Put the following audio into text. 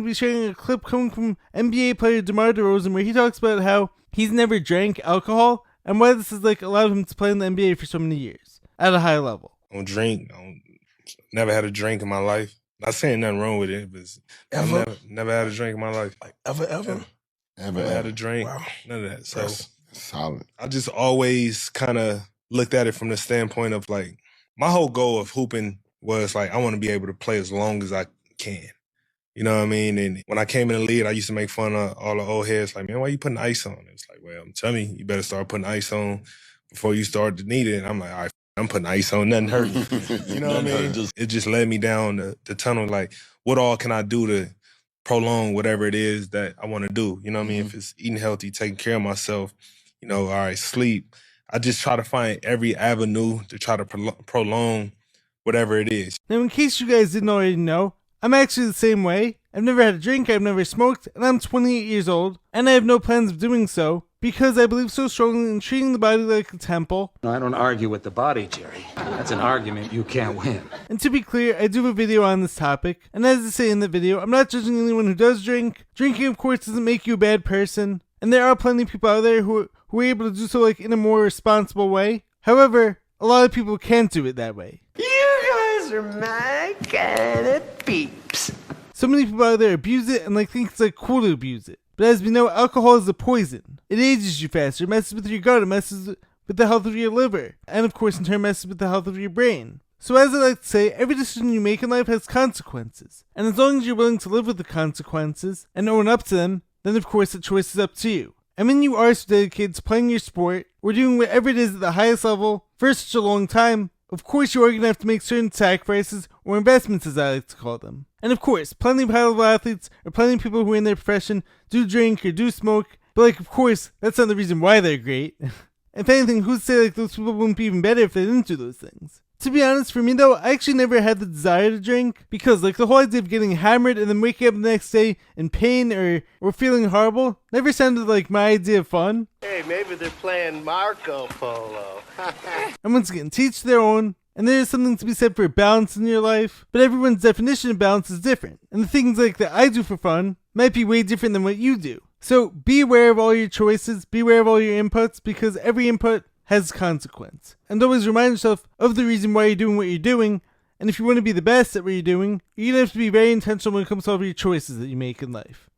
be sharing a clip coming from NBA player Demar Derozan where he talks about how he's never drank alcohol and why this has allowed him to play in the NBA for so many years at a high level. I don't drink. Never had a drink in my life. Not saying nothing wrong with it, but I've never had a drink in my life. Ever had a drink. Wow. None of that. So that's solid. I just always kind of looked at it from the standpoint of my whole goal of hooping was I want to be able to play as long as I can. You know what I mean? And when I came in the league, I used to make fun of all the old heads man, why you putting ice on? It's well, I'm telling you, you better start putting ice on before you start to need it. And I'm all right, I'm putting ice on, nothing hurt. You know what I mean? It just led me down the tunnel, what all can I do to prolong whatever it is that I want to do? You know what I mean? If it's eating healthy, taking care of myself, all right, sleep. I just try to find every avenue to try to prolong whatever it is. Now, in case you guys didn't already know, I'm actually the same way. I've never had a drink, I've never smoked, and I'm 28 years old, and I have no plans of doing so because I believe so strongly in treating the body like a temple. No, I don't argue with the body, Jerry. That's an argument you can't win. And to be clear, I do have a video on this topic, and as I say in the video, I'm not judging anyone who does drink. Drinking, of course, doesn't make you a bad person, and there are plenty of people out there who are able to do so in a more responsible way. However, a lot of people can't do it that way. You guys are my kind of peeps. So many people out there abuse it and think it's cool to abuse it. But as we know, alcohol is a poison. It ages you faster, it messes with your gut, it messes with the health of your liver, and of course in turn messes with the health of your brain. So as I like to say, every decision you make in life has consequences. And as long as you're willing to live with the consequences and own up to them, then of course the choice is up to you. And when you are so dedicated to playing your sport, or doing whatever it is at the highest level for such a long time, of course you are going to have to make certain sacrifices or investments, as I like to call them. And of course, plenty of high-level athletes or plenty of people who in their profession do drink or do smoke, but of course, that's not the reason why they're great. If anything, who'd say those people wouldn't be even better if they didn't do those things? To be honest, for me though, I actually never had the desire to drink, because the whole idea of getting hammered and then waking up the next day in pain or feeling horrible never sounded like my idea of fun. Hey, maybe they're playing Marco Polo. And once again, teach their own, and there is something to be said for balance in your life, but everyone's definition of balance is different, and the things that I do for fun might be way different than what you do. So be aware of all your choices, be aware of all your inputs, because every input has consequence. And always remind yourself of the reason why you're doing what you're doing, and if you want to be the best at what you're doing, you're going to have to be very intentional when it comes to all of your choices that you make in life.